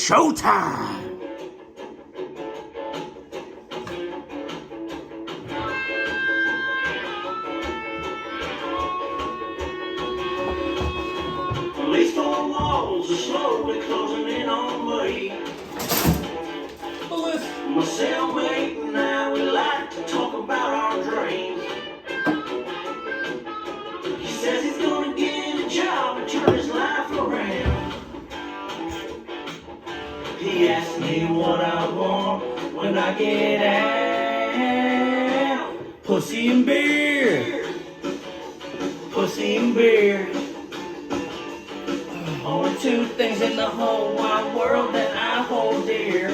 showtime! These four walls are slowly closing in on me. My cellmate and I, we like to talk about our dreams. He says he's gonna get a job and turn his life around. He asked me what I want when I get out. Pussy and beer. Pussy and beer. Only two things in the whole wide world that I hold dear.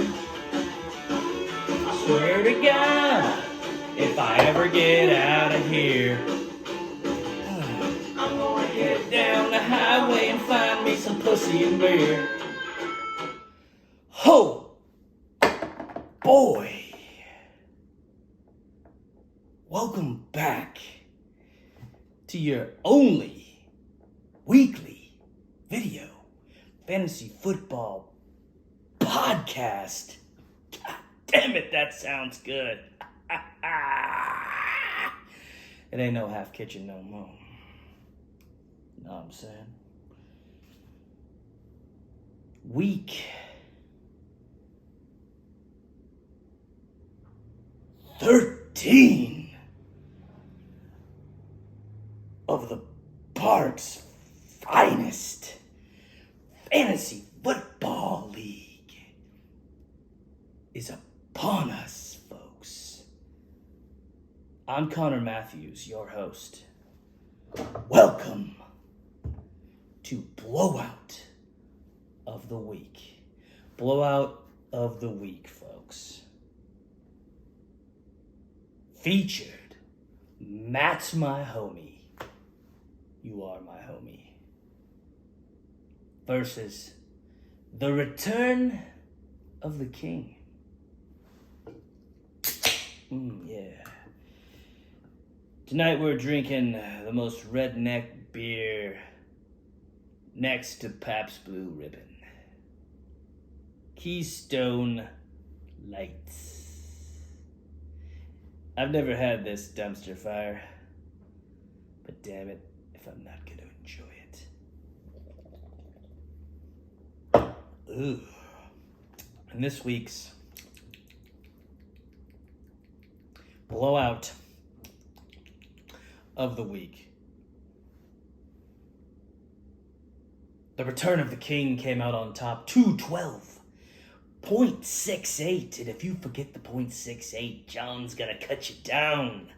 I swear to God, if I ever get out of here, I'm gonna head down the highway and find me some pussy and beer. Ho! Boy! Welcome back to your only weekly video fantasy football podcast. God damn it, that sounds good. It ain't no half kitchen no more. Know what I'm saying? Week 13 of the park's finest fantasy football league is upon us, folks. I'm Connor Matthews, your host. Welcome to Blowout of the Week. Blowout of the Week, folks. Featured Matt's my homie. You are my homie. Versus the Return of the King. Yeah. Tonight we're drinking the most redneck beer next to Pabst Blue Ribbon. Keystone Lights. I've never had this dumpster fire, but damn it if I'm not going to enjoy it. Ooh. And this week's blowout of the week. The Return of the King came out on top, 212.68. And if you forget the .68, John's gonna cut you down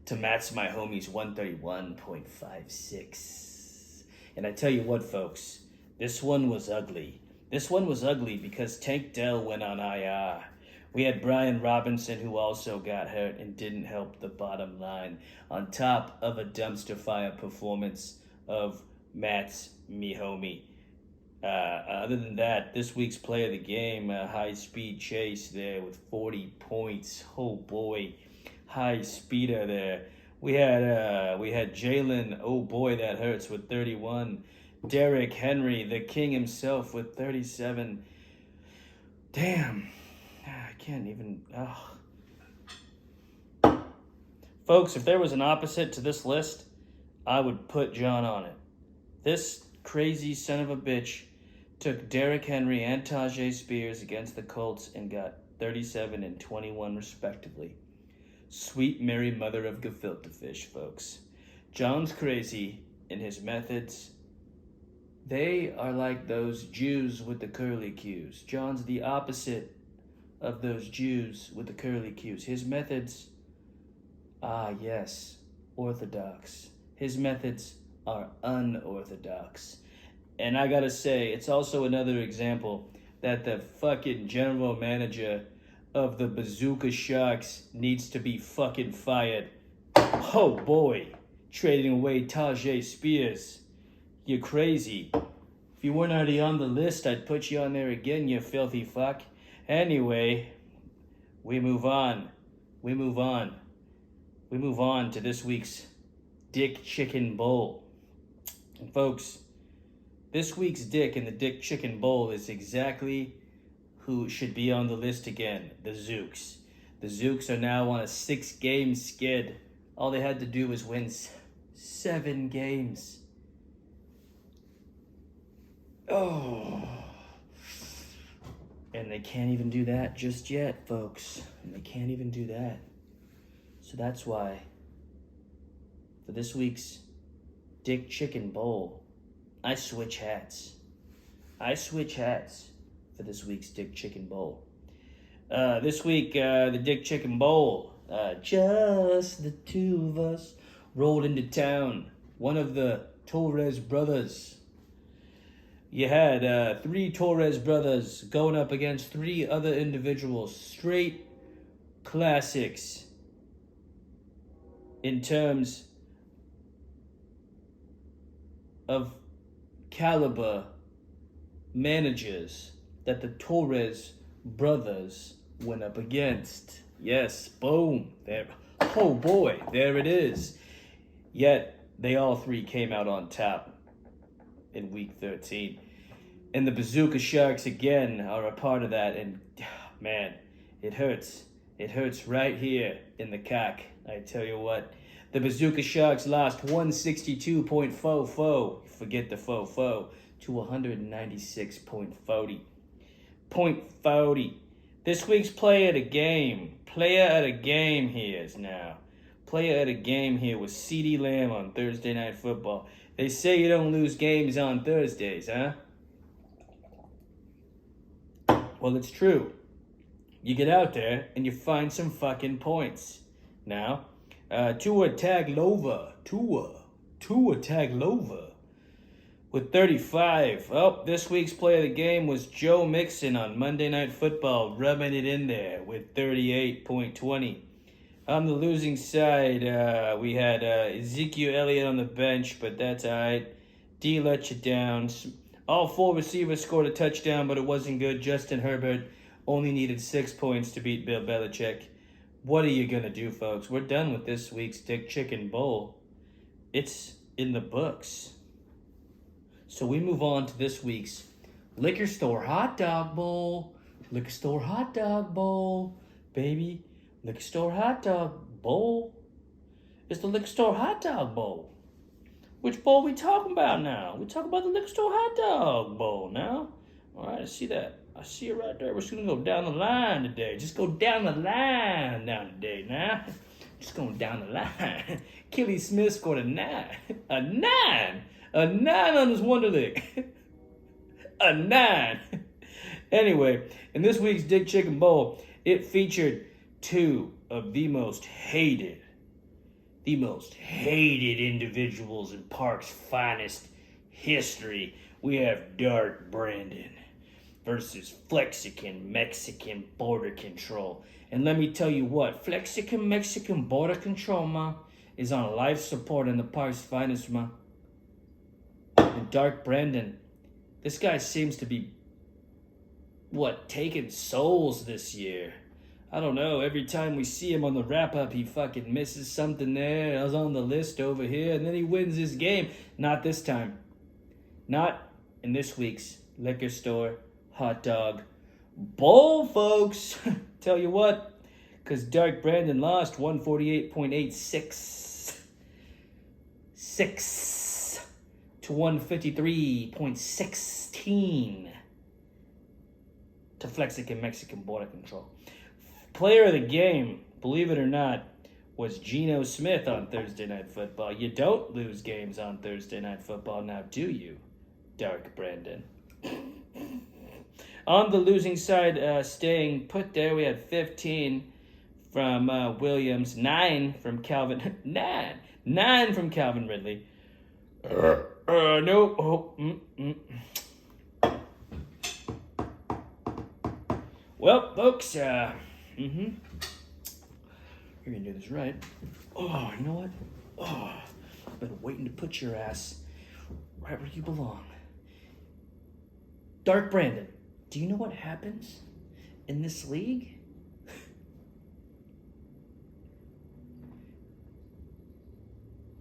to match my homie's 131.56. And I tell you what, folks, this one was ugly. This one was ugly because Tank Dell went on IR. We had Brian Robinson, who also got hurt and didn't help the bottom line, on top of a dumpster fire performance of Matt's me homie. Other than that, this week's play of the game, high-speed chase there with 40 points. Oh boy, high speeder there. We had Jalen, oh boy that hurts, with 31. Derrick Henry, the king himself, with 37. Damn, I can't even. Folks, if there was an opposite to this list, I would put John on it. This crazy son of a bitch took Derrick Henry and Tajay Spears against the Colts and got 37 and 21 respectively. Sweet Mary Mother of gefilte fish, folks. John's crazy in his methods. They are like those Jews with the curly Qs. John's the opposite of those Jews with the curly Qs. His methods, yes, orthodox. His methods are unorthodox. And I gotta say, it's also another example that the fucking general manager of the Bazooka Sharks needs to be fucking fired. Oh boy, trading away Tajay Spears. You're crazy. If you weren't already on the list, I'd put you on there again, you filthy fuck. Anyway, we move on. We move on to this week's Dick Chicken Bowl. And folks, This week's Dick in the Dick Chicken Bowl is exactly who should be on the list again, the Zooks. The Zooks are now on a 6-game skid. All they had to do was win 7 games. Oh. And they can't even do that just yet, folks. And they can't even do that. So that's why, for this week's Dick Chicken Bowl, I switch hats. I switch hats for this week's Dick Chicken Bowl. This week, the Dick Chicken Bowl, just the two of us rolled into town. One of the Torres brothers. You had 3 Torres brothers going up against 3 other individuals. Straight classics in terms of caliber managers that the Torres brothers went up against. Yes, boom. There. Oh boy, there it is. Yet, they all 3 came out on top in week 13. And the Bazooka Sharks again are a part of that. And man, it hurts. It hurts right here in the cock. I tell you what. The Bazooka Sharks lost 162.44. Forget the faux to 196.40. .40. This week's player of the game. Player of the game here is now. Player of the game here was CeeDee Lamb on Thursday Night Football. They say you don't lose games on Thursdays, huh? Well, it's true. You get out there and you find some fucking points. Now, Tua Tagovailoa with 35. Oh, this week's play of the game was Joe Mixon on Monday Night Football, rubbing it in there with 38.20. On the losing side, we had Ezekiel Elliott on the bench, but that's all right. D let you down. All 4 receivers scored a touchdown, but it wasn't good. Justin Herbert only needed 6 points to beat Bill Belichick. What are you going to do, folks? We're done with this week's Dick Chicken Bowl. It's in the books. So we move on to this week's Liquor Store Hot Dog Bowl. Liquor Store Hot Dog Bowl, baby. Liquor Store Hot Dog Bowl. It's the Liquor Store Hot Dog Bowl. Which bowl we talking about now? We talking about the Liquor Store Hot Dog Bowl now. All right, I see that. I see it right there. We're just going to go down the line today. Just go down the line today now. Just going down the line. Kelly Smith scored a 9. A 9! A 9 on his Wonderlic. A 9. Anyway, in this week's Dick Chicken Bowl, it featured 2 of the most hated individuals in Park's finest history. We have Dark Brandon versus Flexican Mexican Border Control. And let me tell you what, Flexican Mexican Border Control, ma, is on life support in the Park's finest, ma. And Dark Brandon, this guy seems to be, taking souls this year. I don't know, every time we see him on the wrap-up, he fucking misses something there. I was on the list over here, and then he wins his game. Not this time. Not in this week's Liquor Store Hot Dog Bowl, folks. Tell you what, because Dark Brandon lost 148.86. 6 to 153.16 to Flexican Mexican Border Control. Player of the game, believe it or not, was Geno Smith on Thursday Night Football. You don't lose games on Thursday Night Football now, do you, Dark Brandon? On the losing side, staying put there, we had 15 from Williams, 9 from Calvin, 9 from Calvin Ridley. No. Oh, Well, folks, We're gonna do this right. Oh, you know what? Oh, I've been waiting to put your ass right where you belong. Dark Brandon, do you know what happens in this league?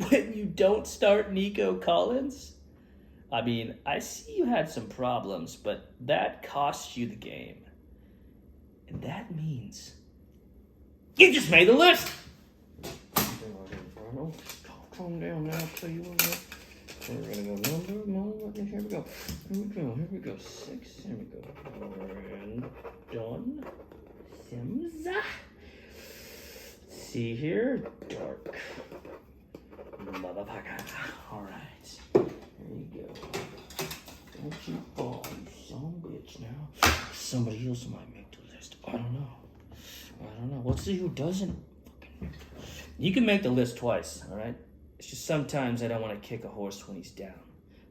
When you don't start Nico Collins? I mean, I see you had some problems, but that cost you the game. And that means you just made the list! Calm down now, I'll tell you what. We're gonna go here we go. Here we go. 6, here we go. Brandon Sims. See here, dark motherfucker. Alright. There you go. Don't you fall, you son of a bitch now. Somebody else might make the list. I don't know. Let's see who doesn't fucking make the list. You can make the list twice, alright? It's just sometimes I don't want to kick a horse when he's down.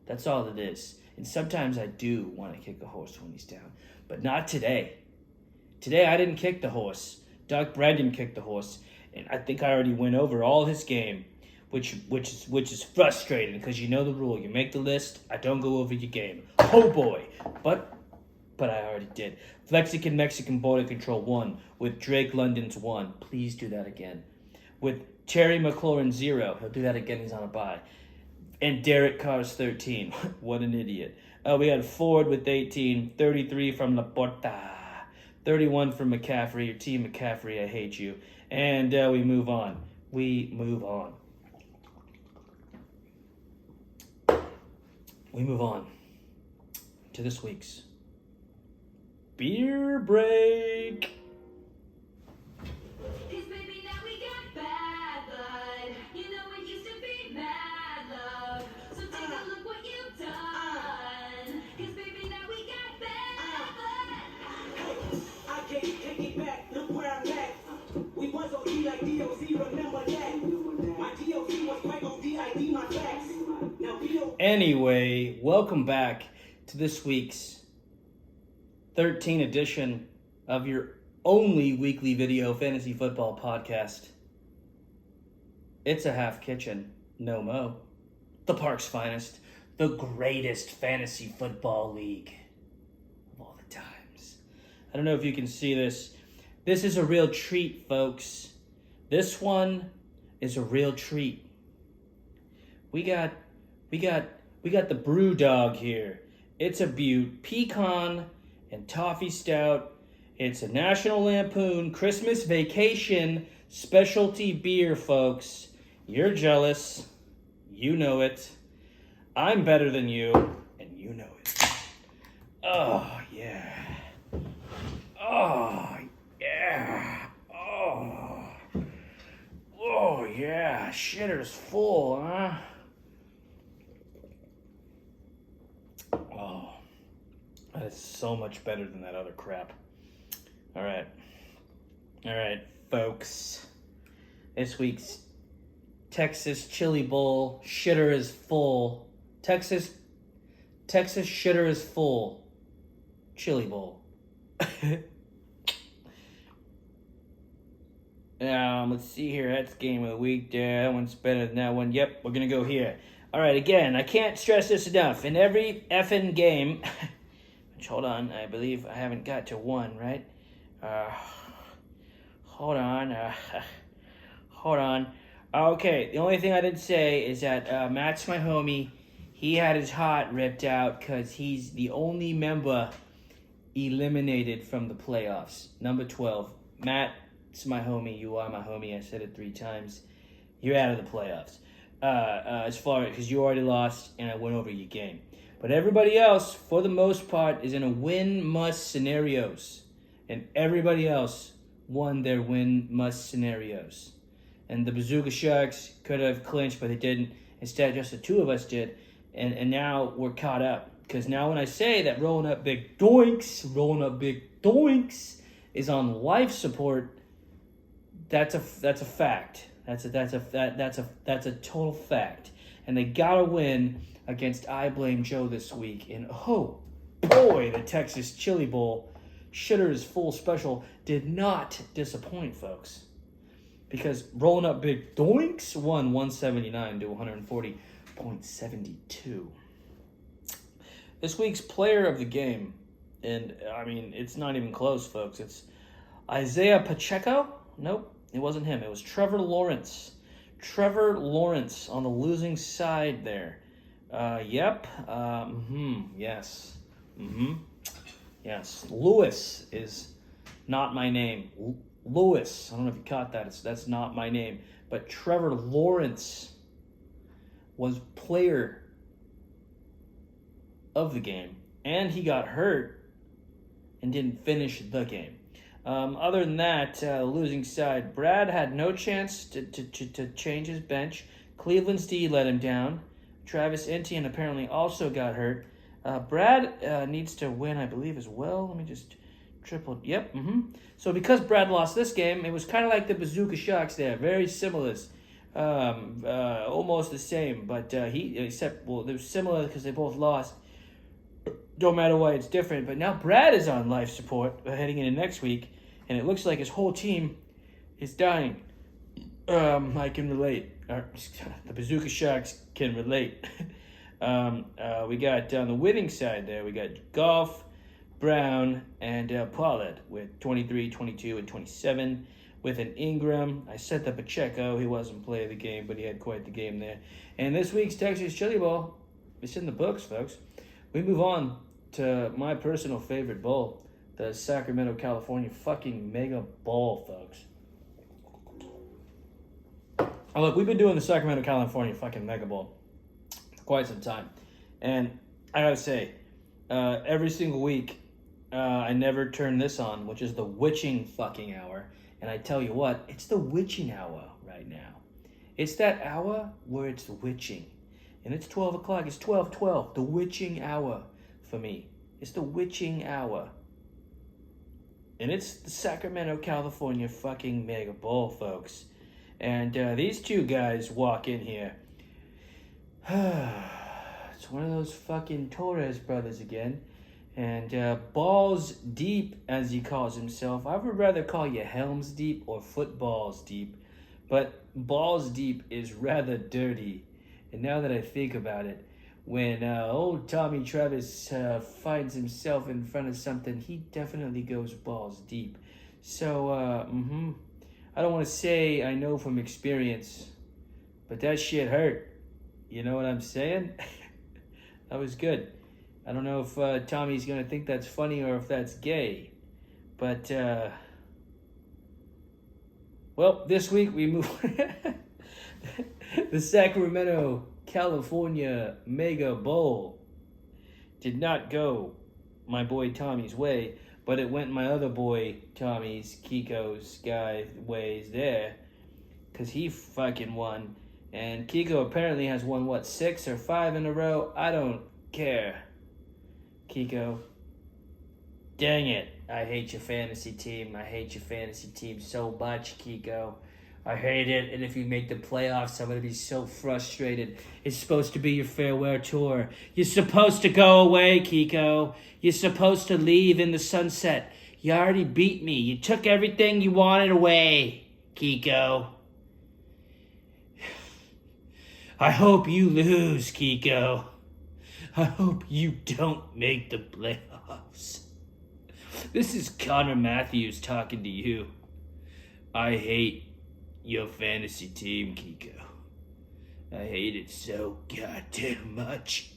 That's all it is. And sometimes I do want to kick a horse when he's down. But not today. Today I didn't kick the horse. Doug Brandon kicked the horse. And I think I already went over all his game. Which is frustrating because you know the rule. You make the list, I don't go over your game. Oh boy. But I already did. Mexican border control 1 with Drake London's 1. Please do that again. With Terry McLaurin 0. He'll do that again. He's on a bye. And Derek Carr's 13. What an idiot. We had Ford with 18. 33 from Laporta. 31 from McCaffrey. Your team McCaffrey, I hate you. And we move on. We move on to this week's beer break. Anyway, welcome back to this week's 13th edition of your only weekly video fantasy football podcast. It's a half kitchen, no mo. The Park's finest, the greatest fantasy football league of all the times. I don't know if you can see this. This is a real treat, folks. This one is a real treat. We got the Brew Dog here. It's a beaut. Pecan and toffee stout. It's a National Lampoon Christmas Vacation specialty beer, folks. You're jealous. You know it. I'm better than you, and you know it. Oh, yeah. Oh, yeah. Oh, yeah. Shitter's full, huh? Oh, that is so much better than that other crap. All right, folks. This week's Texas Chili Bowl shitter is full. Texas shitter is full. Chili Bowl. Let's see here. That's game of the week. Yeah, that one's better than that one. Yep, we're gonna go here. All right, again, I can't stress this enough. In every effing game, which, hold on, I believe I haven't got to 1, right? Hold on. Okay, the only thing I didn't say is that Matt's my homie. He had his heart ripped out because he's the only member eliminated from the playoffs. Number 12. Matt's my homie. You are my homie. I said it 3 times. You're out of the playoffs. As far as, because you already lost and I went over your game. But everybody else, for the most part, is in a win-must scenarios. And everybody else won their win-must scenarios. And the Bazooka Sharks could have clinched, but they didn't. Instead, just the 2 of us did. And now we're caught up. Because now when I say that rolling up big doinks is on life support, that's a fact. That's a total fact. And they gotta win against I Blame Joe this week. And oh boy, the Texas Chili Bowl Shitter's Full Special did not disappoint, folks. Because rolling up big doinks won 179 to 140.72. This week's player of the game, and I mean, it's not even close, folks. It's Isaiah Pacheco. Nope, it wasn't him. It was Trevor Lawrence. Trevor Lawrence on the losing side there Yep. Yes. Yes. Lewis is not my name. Lewis. I don't know if you caught that. That's not my name. But Trevor Lawrence was player of the game, and he got hurt and didn't finish the game. Other than that, losing side, Brad had no chance to change his bench. Cleveland's D let him down. Travis Etienne apparently also got hurt. Brad needs to win, I believe, as well. Let me just triple. Yep. So because Brad lost this game, it was kind of like the Bazooka Sharks there. Very similar. Almost the same. But they're similar because they both lost. Don't matter why it's different. But now Brad is on life support heading into next week. And it looks like his whole team is dying. I can relate. The Bazooka Sharks can relate. We got on the winning side there, we got Goff, Brown, and Pollard with 23, 22, and 27. With an Ingram, I set the Pacheco. He wasn't playing the game, but he had quite the game there. And this week's Texas Chili Bowl, it's in the books, folks. We move on to my personal favorite bowl, the Sacramento, California fucking Mega Bowl, folks. Oh, look, we've been doing the Sacramento, California fucking Mega Bowl for quite some time. And I gotta say, every single week, I never turn this on, which is the witching fucking hour. And I tell you what, it's the witching hour right now. It's that hour where it's witching. And it's 12 o'clock. It's 12:12. The witching hour for me. It's the witching hour. And it's the Sacramento, California fucking Mega Bowl, folks. And these two guys walk in here. It's one of those fucking Torres brothers again. And Balls Deep, as he calls himself. I would rather call you Helms Deep or Footballs Deep. But Balls Deep is rather dirty. And now that I think about it, when old Tommy Travis finds himself in front of something, he definitely goes balls deep. So, I don't want to say I know from experience, but that shit hurt. You know what I'm saying? That was good. I don't know if Tommy's going to think that's funny or if that's gay. But, well, this week we move... The Sacramento, California Mega Bowl did not go my boy Tommy's way, but it went my other boy Tommy's, Kiko's guy ways there, because he fucking won. And Kiko apparently has won, 6 or 5 in a row? I don't care. Kiko. Dang it. I hate your fantasy team. I hate your fantasy team so much, Kiko. I hate it, and if you make the playoffs, I'm going to be so frustrated. It's supposed to be your farewell tour. You're supposed to go away, Kiko. You're supposed to leave in the sunset. You already beat me. You took everything you wanted away, Kiko. I hope you lose, Kiko. I hope you don't make the playoffs. This is Connor Matthews talking to you. I hate your fantasy team, Kiko. I hate it so goddamn much.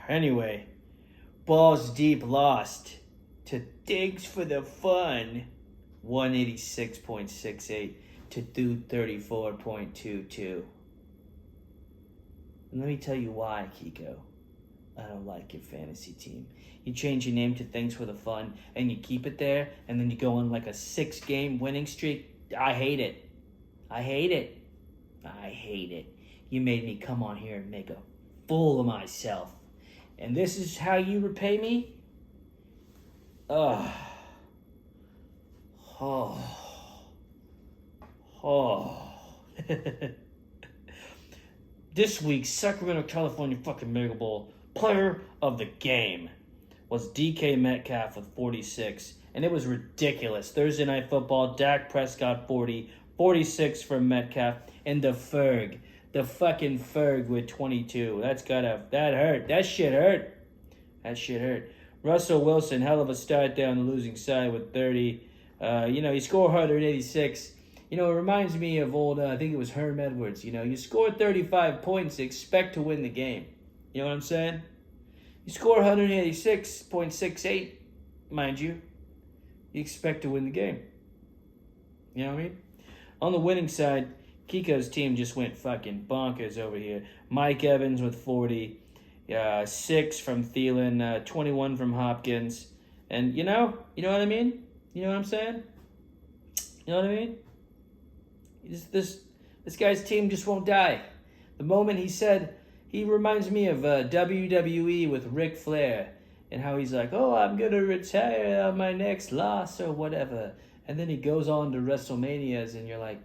Anyway, Balls Deep lost to Digs for the Fun, 186.68 to 234.22. And let me tell you why, Kiko. I don't like your fantasy team. You change your name to Things for the Fun, and you keep it there, and then you go on like a 6-game winning streak. I hate it. I hate it. I hate it. You made me come on here and make a fool of myself. And this is how you repay me? Oh. This week's Sacramento, California fucking Mega Bowl player of the game was DK Metcalf with 46, and it was ridiculous. Thursday Night Football, Dak Prescott 40, 46 for Metcalf, and the fucking Ferg with 22. That hurt. That shit hurt. Russell Wilson, hell of a start down the losing side with 30. He scored 186. You know, it reminds me of old, I think it was Herm Edwards. You know, you score 35 points, expect to win the game. You know what I'm saying? You score 186.68, mind you, you expect to win the game. You know what I mean? On the winning side, Kiko's team just went fucking bonkers over here. Mike Evans with 40, 6 from Thielen, 21 from Hopkins. And you know what I mean? You know what I'm saying? You know what I mean? This guy's team just won't die. The moment he said, he reminds me of WWE with Ric Flair and how he's like, oh, I'm going to retire on my next loss or whatever. And then he goes on to WrestleManias and you're like,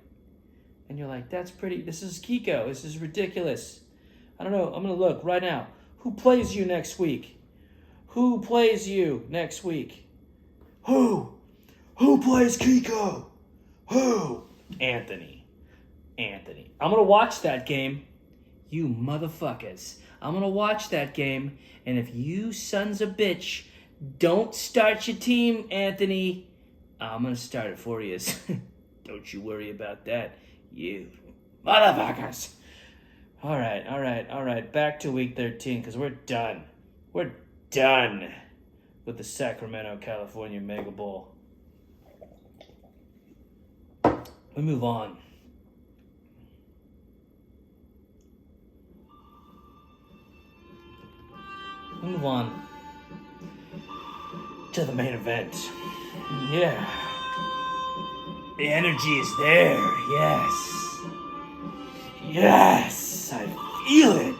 that's pretty, this is Kiko. This is ridiculous. I don't know. I'm going to look right now. Who plays you next week? Who plays you next week? Who? Who plays Kiko? Who? Anthony. I'm going to watch that game. You motherfuckers. I'm going to watch that game. And if you sons of bitch don't start your team, Anthony, I'm going to start it for you. Don't you worry about that. You motherfuckers. All right. Back to week 13 because we're done. We're done with the Sacramento, California Mega Bowl. We move on. Move on to the main event. Yeah. The energy is there. Yes, I feel it.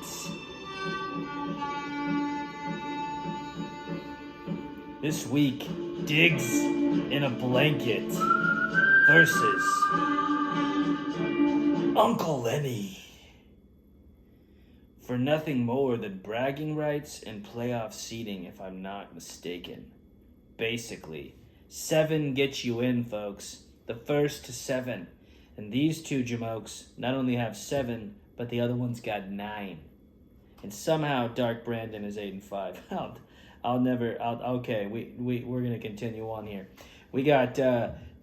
This week, Diggs in a Blanket versus Uncle Lenny. For nothing more than bragging rights and playoff seeding, if I'm not mistaken. Basically, 7 gets you in, folks. The first to 7. And these two jamokes not only have 7, but the other one's got 9. And somehow Dark Brandon is 8-5. Okay, we're gonna continue on here. We got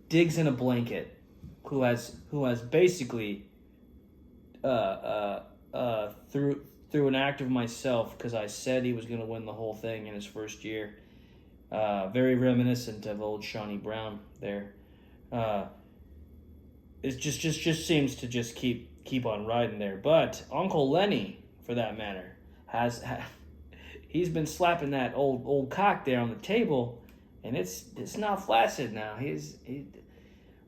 Diggs in a Blanket, who has basically through an act of myself, because I said he was going to win the whole thing in his first year. Very reminiscent of old Shawnee Brown there. It just seems to just keep on riding there. But Uncle Lenny, for that matter, he's been slapping that old cock there on the table, and it's not flaccid now.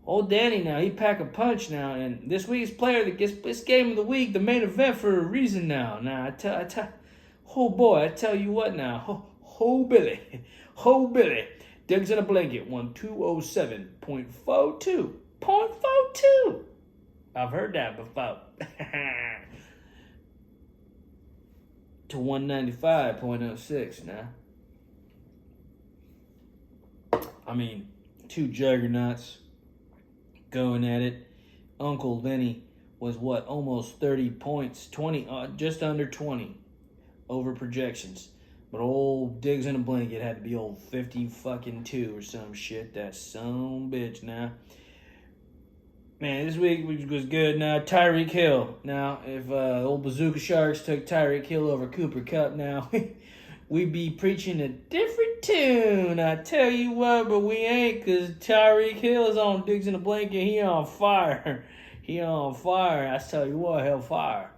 Old Danny now, he pack a punch now, and this week's player that gets this game of the week, the main event for a reason now. Now, I tell you what now, Billy, Diggs in a Blanket, 1207.42. I've heard that before. To 195.06 now. I mean, two juggernauts going at it. Uncle Lenny was almost 30 points, 20, just under 20 over projections. But old Diggs in a Blanket had to be old 50-2 or some shit. That son bitch now. Man, this week was good. Now Tyreek Hill. Now, if old Bazooka Sharks took Tyreek Hill over Cooper Kupp, now we'd be preaching a different tune. I tell you what, but we ain't, because Tyreek Hill is on Diggs in a Blanket. He on fire. He on fire. I tell you what, hellfire.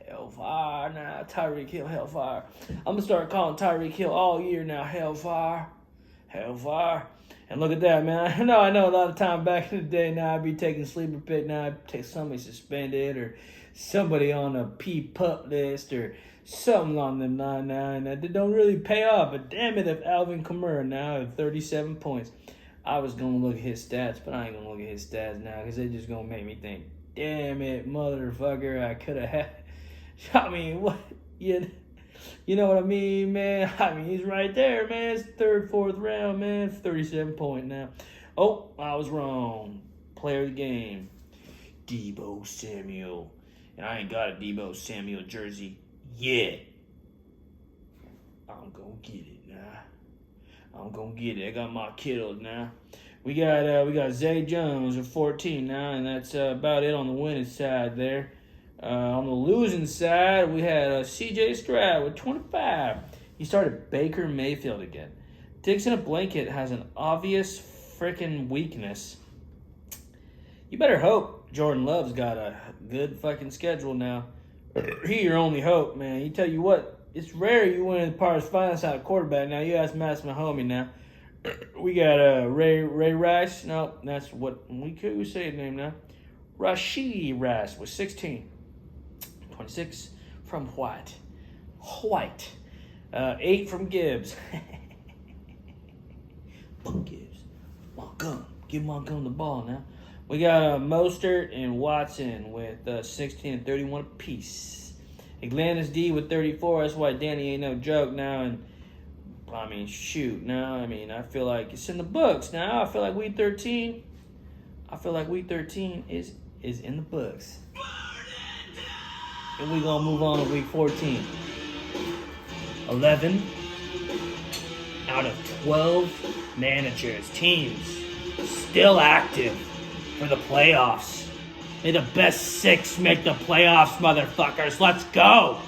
Hellfire now. Tyreek Hill, hellfire. I'm going to start calling Tyreek Hill all year now. Hellfire. Hellfire. And look at that, man. I know a lot of time back in the day now I'd be taking sleeper pick. Now I'd take somebody suspended or somebody on a P-PUP list or something along them line now, and that don't really pay off. But damn it, if Alvin Kamara now at 37 points, I was going to look at his stats, but I ain't going to look at his stats now because they're just going to make me think, damn it, motherfucker, I could have had... I mean, what? You know what I mean, man? I mean, he's right there, man. It's third, fourth round, man. 37 point now. Oh, I was wrong. Player of the game, Deebo Samuel. And I ain't got a Deebo Samuel jersey yet. I'm going to get it now. I got my kiddos now. We got Zay Jones at 14 now, and that's about it on the winning side there. On the losing side, we had C.J. Stroud with 25. He started Baker Mayfield again. Digs in a blanket has an obvious freaking weakness. You better hope Jordan Love's got a good fucking schedule now. He your only hope, man. You tell you what, it's rare you win the Pars Finals out of quarterback. Now you ask Matt's my homie now. We got Ray Rice. No, that's what we could say his name now. Rashidi Rice with 16. 26 from White. 8 from Gibbs. Fuck Gibbs. Montgomery. Give Montgomery the ball now. We got Mostert and Watson with 16 and 31 apiece. Atlanta's D with 34. That's why Danny ain't no joke now. And I mean, shoot. Now, I mean, I feel like it's in the books now. I feel like week 13. Is in the books. And we're going to move on to week 14. 11 out of 12 managers, teams, still active for the playoffs. May the best 6 make the playoffs, motherfuckers. Let's go.